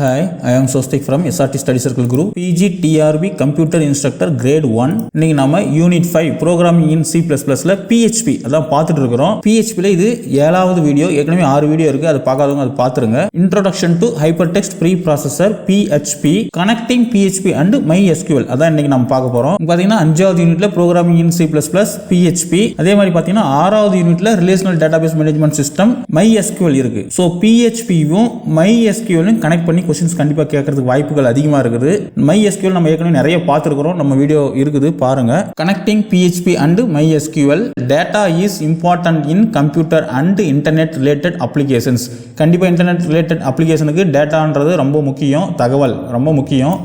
Hi, I am Sostik from SRT Study Circle Group, PG TRB Computer Instructor Grade 1. இன்னைக்கு நாம Unit 5 Programming in C++ ல PHP அதான் பார்த்துட்டு இருக்கிறோம். PHP ல இது 7வது வீடியோ, ஏற்கனவே 6 வீடியோ இருக்கு, அதை பார்க்காதவங்க அதை பார்த்துருங்க. Introduction to Hypertext Preprocessor PHP, Connecting PHP and MySQL அதான் இன்னைக்கு நம்ம பார்க்க போறோம். பார்த்தீங்கன்னா 5வது யூனிட்ல Programming in C++ PHP, அதே மாதிரி பார்த்தீங்கன்னா 6வது யூனிட்ல Relational Database Management System MySQL இருக்கு. ஸோ PHP-யும் MySQL-யும் கனெக்ட் பண்ணி क्वेश्चंस கண்டிப்பா கேட்கிறதுக்கு வாய்ப்புகள் அதிகமா இருக்குது. MySQL நம்ம ஏற்கனவே நிறைய பார்த்திருக்கிறோம், நம்ம வீடியோ இருக்குது பாருங்க. Connecting PHP and MySQL, data is important in computer and internet related applications. கண்டிப்பா இன்டர்நெட் ரிலேட்டட் அப்ளிகேஷனுக்கு டேட்டான்றது ரொம்ப முக்கியம், தகவல் ரொம்ப முக்கியம்.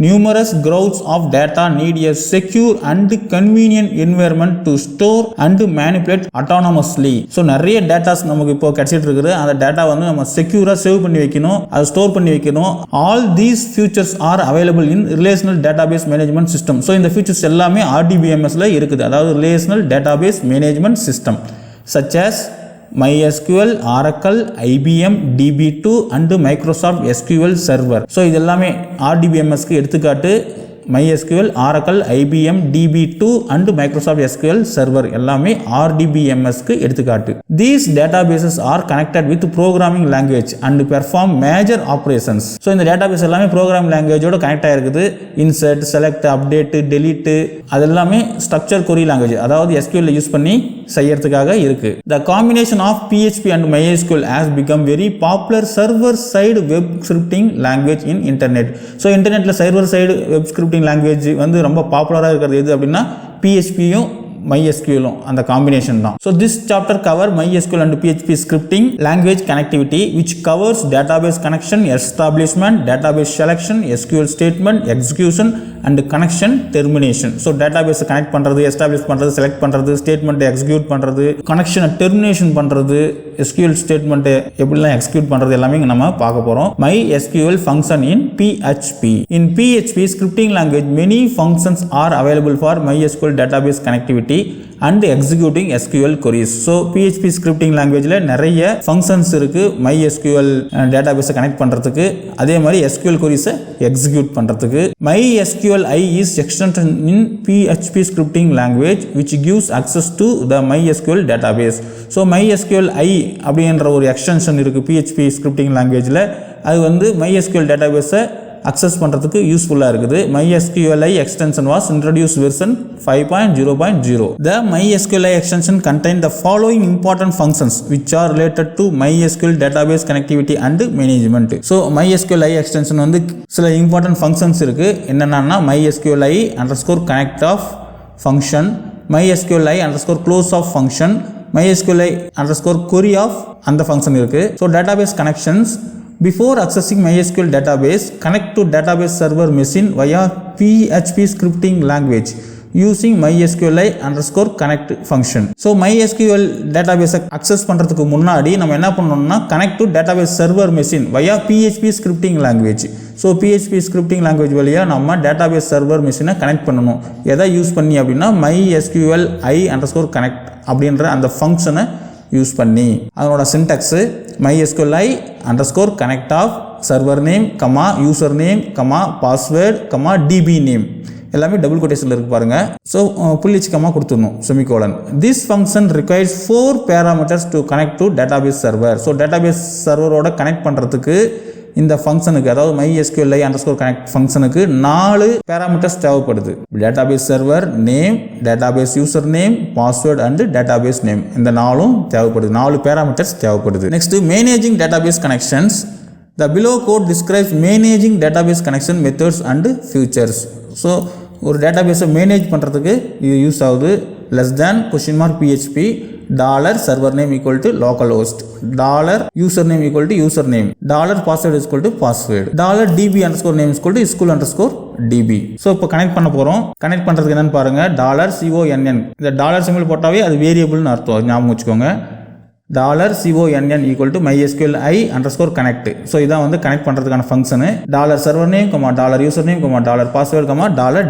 Numerous groups of data need a secure and convenient environment to store and manipulate autonomously. So நிறைய datas நமக்கு இப்போ கிடைச்சிட்டு இருக்குது, அந்த டேட்டா வந்து நம்ம செக்யூராக சேவ் பண்ணி வைக்கணும், அதை ஸ்டோர் பண்ணி வைக்கணும். All these features are available in relational database management system. So இந்த ஃபியூச்சர்ஸ் எல்லாமே RDBMSல இருக்குது, அதாவது relational database management system such as MySQL, Oracle, IBM, DB2 and Microsoft SQL Server. So இது எல்லாமே RDBMSக்கு எடுத்துக்காட்டு. MySQL, Oracle, IBM, DB2 and Microsoft SQL Server எல்லாமே RDBMSக்கு எடுத்துக்காட்டு. These databases are connected with programming language and perform major operations. So இந்த database எல்லாமே programming லாங்குவேஜோட connect ஆகிருக்குது. Insert, select, update, delete அது எல்லாமே ஸ்ட்ரக்சர் கொரி லாங்குவேஜ், அதாவது SQL யூஸ் பண்ணி செய்யறதுக்காக இருக்கு. The combination of PHP and MySQL has become very popular server side web scripting language in internet. So இன்டர்நெட்ல server side web scripting language வந்து ரொம்ப பாப்புலராக இருக்கிறது எது அப்படின்னா PHP-யும் MySQL-ம் அந்த காம்பினேஷன் தான். So this chapter cover MySQL and PHP scripting language connectivity, which covers database connection, establishment, database selection, SQL statement, execution and connection termination. So database connect பண்றது, establish பண்றது, select பண்றது, statement execute பண்றது, connection termination பண்றது, SQL statement எப்படிலாம் execute பண்றது எல்லாமே நம்ம பார்க்க போறோம். MySQL function in PHP. In PHP scripting language, many functions are available for MySQL database connectivity and executing SQL queries. So PHP scripting languageல நிறைய functions இருக்கு MySQL database கனெக்ட் பண்றதுக்கு, அதே மாதிரி SQL queries எக்ஸிக்யூட் பண்றதுக்கு. MySQLi is extension in PHP scripting language which gives access to the MySQL database. So MySQLi அப்படின்ற ஒரு extension இருக்கு PHP scripting languageல, அது வந்து MySQL database அக்சஸ் பண்ணுறதுக்கு யூஸ்ஃபுல்லாக இருக்குது. MySQLi extension was introduced version 5.0.0. The MySQLi extension contain the following important functions which are related to MySQL database connectivity and management. So MySQLi extension வந்து சில important functions இருக்கு. என்னன்னா MySQLi _connect of function, MySQLi _close of function, MySQLi _query of அந்த function இருக்கு. So database connections. Before accessing MySQL database, connect to database server machine via PHP scripting language using MySQLi _connect function. So MySQL database access பண்றதுக்கு முன்னாடி நம்ம என்ன பண்ணணும்னா connect to database server machine via PHP scripting language. So PHP scripting language வழியா நம்ம database server machine connect பண்ணணும். எதை use பண்ணி அப்படின்னா MySQLi _connect அப்படின்ற அந்த ஃபங்க்ஷனை யூஸ் பண்ணி, அதனோட syntax MySQLi _connect of server name, user name, password, DB name எல்லாமே டபுள் கோட்டேஷன்ல இருக்கு பாருங்க. ஸோ புள்ளிச்சு கமா கொடுத்துடணும், semicolon. This function requires 4 parameters to connect to database server. So database சர்வரோட கனெக்ட் பண்ணுறதுக்கு இந்த ஃபங்க்ஷனுக்கு, அதாவது MySQLi _connect ஃபங்க்ஷனுக்கு 4 பேராமீட்டர்ஸ் தேவைப்படுது. Database server name, database user name, password and database name, இந்த 4ம் தேவைப்படுது. 4 பேராமீட்டர்ஸ் தேவைப்படுது. Next managing database connections. The below code describes managing database connection methods and features. So ஒரு டேட்டாபேஸை மேனேஜ் பண்ணுறதுக்கு இது யூஸ் ஆகுது. $PHP, $server name equal to localhost, $username equal to username, $password is equal to password, $db _ name is equal to school _ db. So இப்போ connect பண்ண போகிறோம். Connect பண்ணுறதுக்கு என்னன்னு பாருங்க, $CONN இந்த டாலர் சிம்பிள் போட்டாவே அது வேரியபிள்னு அர்த்தம், ஞாபகம் வச்சுக்கோங்க. $CONN equal to MySQLi _connect. So இதான் வந்து கனெக்ட் பண்ணுறதுக்கான function. $server name, $username, $password,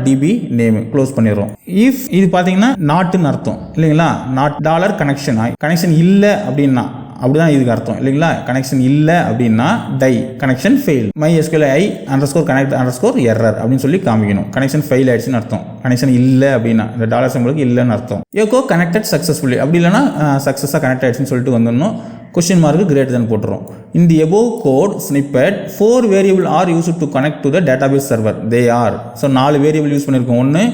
$db name close பண்ணிடுறோம். இஃப் இது பார்த்தீங்கன்னா நாட்டுன்னு அர்த்தம் இல்லைங்களா, நாட் $கனெக்ஷன் இல்லை அப்படின்னா அப்படிதான் இதுக்கு அர்த்தம் இல்லைங்களா. கனெக்ஷன் இல்லை அப்படின்னா die, connection fail. MySQL I _ connect _ error அப்படின்னு சொல்லி காமிக்கணும். கனெக்ஷன் ஃபெயில் ஆயிடுச்சுன்னு அர்த்தம். கனெக்ஷன் இல்லை அப்படின்னா இந்த டாலர் சிம்பிளுக்கு இல்லைன்னு அர்த்தம். எக்கோ கனெக்டட் சக்ஸஸ்ஃபுல்லி, அப்படி இல்லைன்னா சக்ஸஸாக கனெக்ட் ஆயிடுச்சுன்னு சொல்லிட்டு வந்துடணும். question mark greater than போட்டுரும். In the above code snippet 4 variable are used to connect to the database server. They are, so 4 variable use பண்ணிருக்கோம். ஒன்று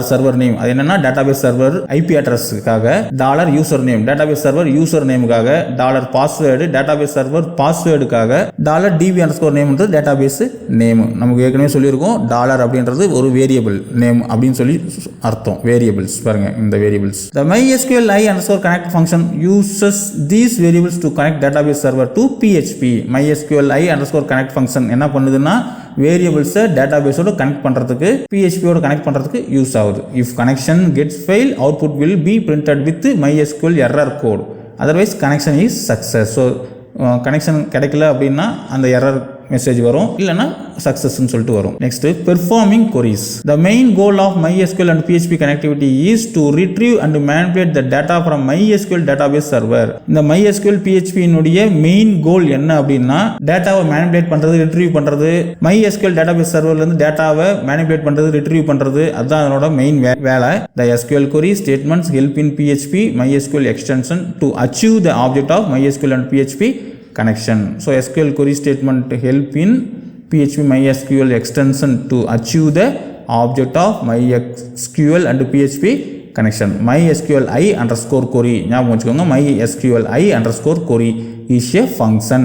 $server name, அது என்னன்னா database server IP addressக்காக, $user name database server user nameக்காக, $password database server passwordக்காக, $db _ name ன்றது database name. நமக்கு ஏற்கனவே சொல்லியிருக்கோம் dollar அப்படின்றது ஒரு வேரியபிள் நேம் அப்படின்னு சொல்லி அர்த்தம். வேரியபிள்ஸ் பாருங்க, இந்த variables. The MySQL I _ connect function uses these variables to connect database server to PHP. MySQL I _ connect function என்ன பண்ணுதுன்னா வேரியபிள்ஸை டேட்டாபேஸோட கனெக்ட் பண்ணுறதுக்கு, PHPயோட கனெக்ட் பண்ணுறதுக்கு யூஸ் ஆகுது. If connection gets fail output will be printed with MySQL error code, otherwise connection is success. So connection கிடைக்கல அப்படின்னா அந்த எரர் மெசேஜ் வரும், இல்லைனா சக்ஸஸ்ன்னு சொல்லிட்டு வரும். Next performing queries. The main goal of MySQL and PHP connectivity is to retrieve and manipulate the data from MySQL database server. இந்த MySQL PHP னுடைய main கோல் என்ன அப்படின்னா டேட்டாவை மேனிபுலேட் பண்றது, ரிட்ரீவ் பண்றது. MySQL database serverல இருந்து டேட்டாவை மேனிபுலேட் பண்றது, ரிட்ரீவ் பண்றது, அதுதான் அதனோட மெயின் வேலை. The SQL query statements help in PHP MySQL extension to achieve the object of MySQL and PHP connection. So SQL query statement help in PHP MySQL extension to achieve the object of MySQL and PHP connection. MySQL I _ query ஞாபகம் வச்சுக்கோங்க. MySQL I _ query is a function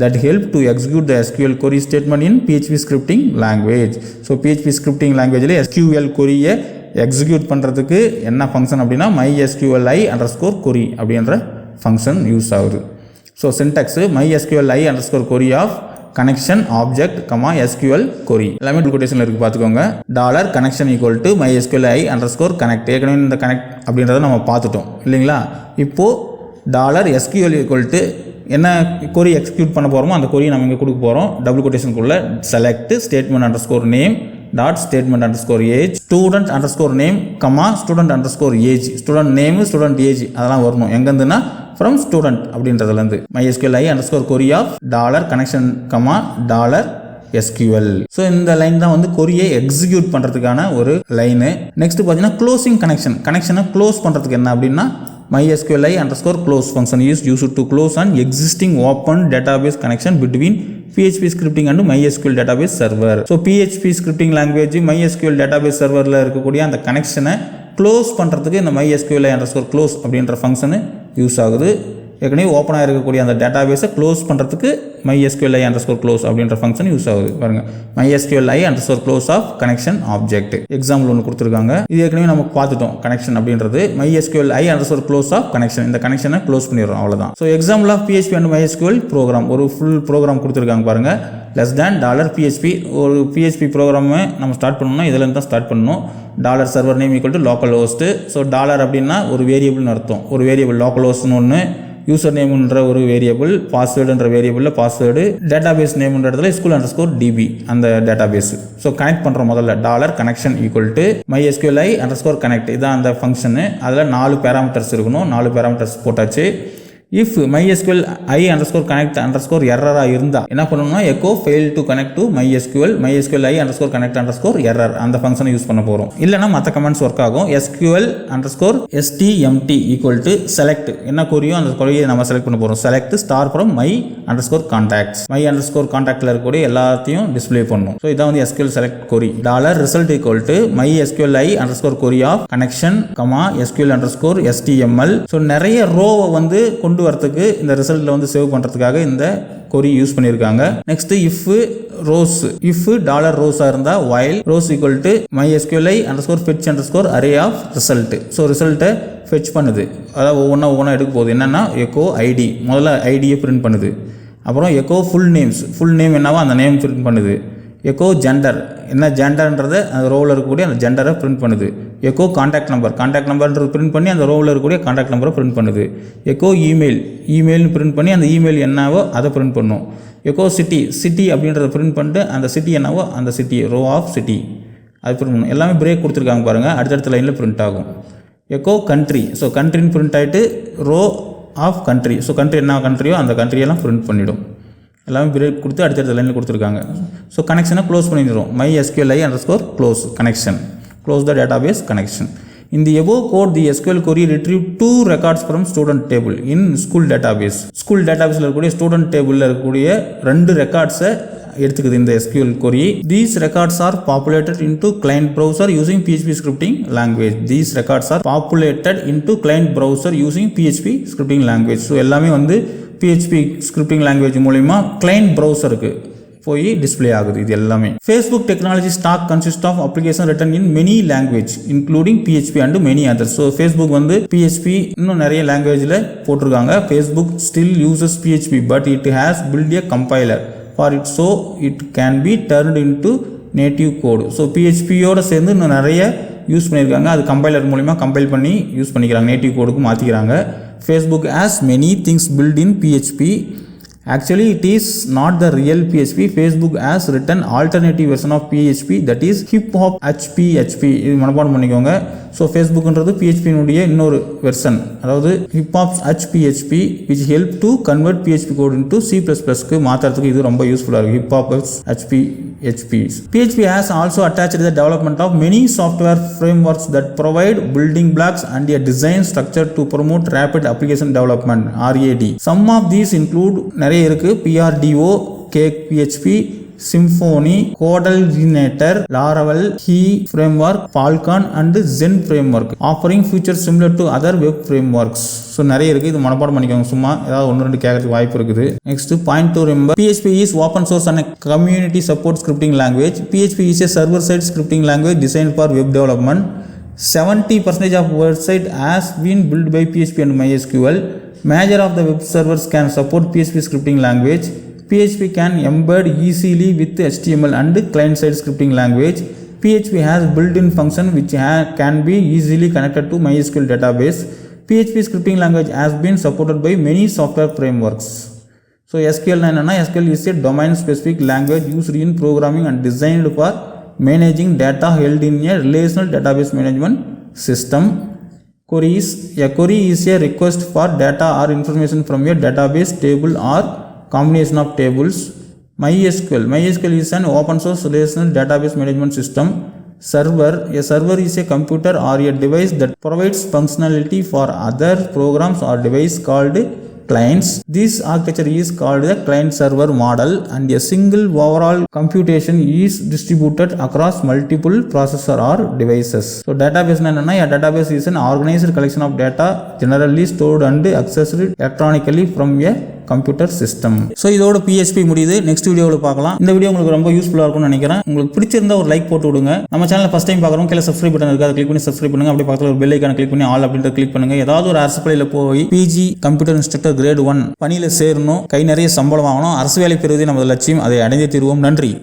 that help to execute the SQL query statement in PHP scripting language. So PHP scripting languageல SQL query-யை execute பண்ணுறதுக்கு என்ன function அப்படின்னா MySQL I _ query அப்படின்ற function use ஆகுது. So syntax MySQL I _ query of connection object, SQL query எல்லாமே கொட்டேஷனில் இருக்குது பார்த்துக்கோங்க. $connection = MySQL I _ connect. ஏற்கனவே இந்த கனெக்ட் அப்படின்றத நம்ம பார்த்துட்டோம் இல்லைங்களா. இப்போது $SQL = என்ன கொரி எக்ஸிக்யூட் பண்ண போகிறோமோ அந்த கொரியை நம்ம இங்கே கொடுக்க போகிறோம். டபுள் கொட்டேஷனுக்குள்ள select statement _ name .statement _ age student _ name, student _ age, student name, student age அதெல்லாம் வரணும். எங்கேருந்துன்னா from student அப்படின்றதுலேருந்து. MySQL I _ query of $connection, $SQL. So இந்த லைன் தான் வந்து கொரியை எக்ஸிக்யூட் பண்ணுறதுக்கான ஒரு லைனு. நெக்ஸ்ட் பார்த்தீங்கன்னா க்ளோசிங் கனெக்ஷன். கனெக்ஷனை க்ளோஸ் பண்ணுறதுக்கு என்ன அப்படின்னா MySQL I _ close function is used to close an existing open database connection between PHP scripting and MySQL database server. So PHP scripting language MySQL database serverல இருக்கக்கூடிய அந்த கனெக்ஷனை close பண்ணுறதுக்கு இந்த MySQL I _ close அப்படின்ற function use ஆகுது. ஏற்கனவே ஓப்பனாக இருக்கக்கூடிய அந்த டேட்டாபேஸை க்ளோஸ் பண்ணுறதுக்கு MySQL I _ close அப்படின்ற ஃபங்க்ஷன் யூஸ் ஆகுது. பாருங்கள், MySQL I _ close of connection object. Example ஒன்று கொடுத்துருக்காங்க. இது ஏற்கனவே நமக்கு பார்த்துட்டோம். கனெக்ஷன் அப்படின்றது MySQL I _ close of connection. இந்த கனெக்ஷனை க்ளோஸ் பண்ணிடுறோம், அவ்வளோதான். So example of PHP and MySQL program, ஒரு ஃபுல் ப்ரோக்ராம் கொடுத்துருக்காங்க பாருங்கள். $PHP ஒரு PHP ப்ரோக்ராமை நம்ம ஸ்டார்ட் பண்ணணும்னா இதில் தான் ஸ்டார்ட் பண்ணணும். $server name = local host. So dollar அப்படின்னா ஒரு வேரியபிள்னு அர்த்தம். ஒரு வேரியபிள் லோக்கல் ஹோஸ்ட்னு ஒன்று, யூசர் நேம்ன்ற ஒரு வேரியபிள், பாஸ்வேர்டுன்ற வேரியபிளில் பாஸ்வேர்டு, டேட்டாபேஸ் நேம்ன்ற இடத்துல SQL _ DB அந்த டேட்டாபேஸ். ஸோ கனெக்ட் பண்ணுறோம். முதல்ல $connection = MySQL I _ connect. இதான் அந்த ஃபங்க்ஷனு. அதில் 4 பேராமீட்டர்ஸ் இருக்கணும். 4 பேராமீட்டர்ஸ் போட்டாச்சு. If MySQL I _ connect _ error இருந்தால் என்ன பண்ணணும்னா echo fail to connect to MySQL I _ connect _ error அந்த ஃபங்க்ஷனை யூஸ் பண்ண போகிறோம். இல்லைனா மற்ற கமெண்ட்ஸ் ஒர்க் ஆகும். SQL _ stmt = select. என்ன கொரியோ அந்த கொரியை நம்ம செலக்ட் பண்ண போகிறோம். Select from my _ contacts. my _ contactல இருக்கக்கூடிய எல்லாத்தையும் டிஸ்பிளே பண்ணணும். ஸோ இதான் வந்து SQL select query. $result = MySQL I _ query of connection, SQL _ HTML. So நிறைய ரோவை வந்து கொண்டு வரதுக்கு இந்த ரிசல்ட்ல வந்து சேவ் பண்றதுக்காக இந்த கொரி யூஸ் பண்ணிருக்காங்க. Next if rows, if $rows இருந்தா while rows = MySQL I _ fetch _ array of result. So ரிசல்ட்டை ஃபெச் பண்ணுது. அதாவது ஒவ்வொன்றா எடுக்க போகுது. என்னன்னா எக்கோ ஐடி, முதல்ல ஐடியை பிரிண்ட் பண்ணுது. அப்புறம் echo full names, full name என்னவோ அந்த நேம் பிரிண்ட் பண்ணுது. எக்கோ ஜெண்டர், என்ன ஜெண்டர்ன்றதை அந்த ரோவில் இருக்கக்கூடிய அந்த ஜெண்டரை பிரிண்ட் பண்ணுது. எக்கோ கான்டாக்ட் நம்பர்ன்றது பிரிண்ட் பண்ணி அந்த ரோவில் இருக்கக்கூடிய கான்டாக்ட் நம்பரை பிரிண்ட் பண்ணுது. எக்கோ இமெயில்னு பிரிண்ட் பண்ணி அந்த இமெயில் என்னவோ அதை பிரிண்ட் பண்ணும். எக்கோ சிட்டி அப்படின்றத பிரிண்ட் பண்ணிட்டு அந்த சிட்டி என்னவோ அந்த சிட்டி, ரோ ஆஃப் சிட்டி அது பிரிண்ட் பண்ணும். எல்லாமே பிரேக் கொடுத்துருக்காங்க பாருங்கள், அடுத்தடுத்த லைனில் பிரிண்ட் ஆகும். எக்கோ கண்ட்ரி, ஸோ கண்ட்ரின்னு பிரிண்ட் ஆகிட்டு row of country. So country என்ன கண்ட்ரியோ அந்த கண்ட்ரியெல்லாம் பிரிண்ட் பண்ணிவிடும். எல்லாமே பிரேக் கொடுத்து அடுத்தடுத்த லைனில் கொடுத்துருக்காங்க. ஸோ கனெக்ஷனை க்ளோஸ் பண்ணிடுறோம். MySQLi_close connection, close the database connection. In the above code, the SQL query retrieved 2 records from student table in school database. School database இருக்கக்கூடிய student table இருக்கக்கூடிய 2 ரெக்கார்ட்ஸை எடுத்துக்குது இந்த SQL query. These records are populated into client browser using PHP scripting language. These records are populated into client browser using PHP scripting language. So எல்லாமே வந்து PHP scripting language மூலிமா client browserக்கு போய் display ஆகுது. இது எல்லாமே Facebook technology stack consist of application written in many language including PHP and many others. So Facebook வந்து PHP இன்னும் நிறைய லாங்குவேஜில் போட்டிருக்காங்க. Facebook still uses PHP but it has built a compiler for it, so it can be turned into native code. So PHPயோட சேர்ந்து இன்னும் நிறைய use பண்ணியிருக்காங்க. அது கம்பைலர் மூலிமா கம்பைல் பண்ணி யூஸ் பண்ணிக்கிறாங்க, நேட்டிவ் கோடுக்கு மாற்றிக்கிறாங்க. Facebook has many things built in PHP. Actually, it is not the real PHP. Facebook has written alternative version of PHP, that is hip hop HPHP. இது மனப்பாடம் பண்ணிக்கோங்க. ஸோ ஃபேஸ்புக்ன்றது PHP-னுடைய இன்னொரு version, அதாவது hip hop HPHP, which help to convert PHP code into C++க்கு மாற்றுறதுக்கு இது ரொம்ப யூஸ்ஃபுல்லாக இருக்குது. hip hop HPHP. PHP has also attached the development of many software frameworks that provide building blocks and a design structure to promote rapid application development, RAD. Some of these include நிறைய இருக்குது. PRDO, Cake PHP, Symfony, Codelinator, Laravel, He framework, Falcon and Zen framework, offering features similar to other web frameworks. So நிறைய இருக்குது. இது மனப்பாடம் பண்ணிக்கோங்க. சும்மா ஏதாவது 1-2 கேட்கறதுக்கு வாய்ப்பு இருக்குது. Next point to remember, PHP is open source and community support scripting language. PHP is a server side scripting language designed for web development. 70% of website has been built by PHP and MySQL. Major of the web servers can support PHP scripting language. PHP can embed easily with HTML and client-side scripting language. PHP has built-in function which can be easily connected to MySQL database. PHP scripting language has been supported by many software frameworks. So SQL என்னன்னா, SQL is a domain-specific language used in programming and designed for managing data held in a relational database management system. Queries. A query is a request for data or information from a database, table or combination of tables. MySQL is an open source relational database management system. Server. A server is a computer or a device that provides functionality for other programs or device called clients. This architecture is called the client server model, and a single overall computation is distributed across multiple processor or devices. So database என்னன்னா, a database is an organized collection of data generally stored and accessed electronically from a computer system. So இதோட PHP முடியுது. Next வீடியோவில் பார்க்கலாம். இந்த video உங்களுக்கு ரொம்ப யூஸ்ஃபுல்லாக இருக்கும்னு நினைக்கிறேன். உங்களுக்கு பிடிச்சிருந்தா ஒரு லைக் போட்டு விடுங்க. நம்ம சேனல் ஃபஸ்ட் டைம் பார்க்குறோம், கீழே சப்ஸ்கிரைப் பட்டன் இருக்குது, அதை கிளிக் பண்ணி சப்ஸ்கிரைப் பண்ணுங்க. அப்படி பக்கத்தில் ஒரு பெல் ஐக்கான கிளிக் பண்ணி ஆல் அப்படின்ற கிளிக் பண்ணுங்க. ஏதாவது ஒரு அரசு பள்ளியில் போய் PG கம்ப்யூட்டர் இன்ஸ்ட்ரக்டர் கிரேட் 1 பணியில் சேரணும், கை நிறைய சம்பளம் வாங்கணும், அரசு வேலை பெறுவதே நமது லட்சியம். அதை அடைந்தே தீர்வோம். நன்றி.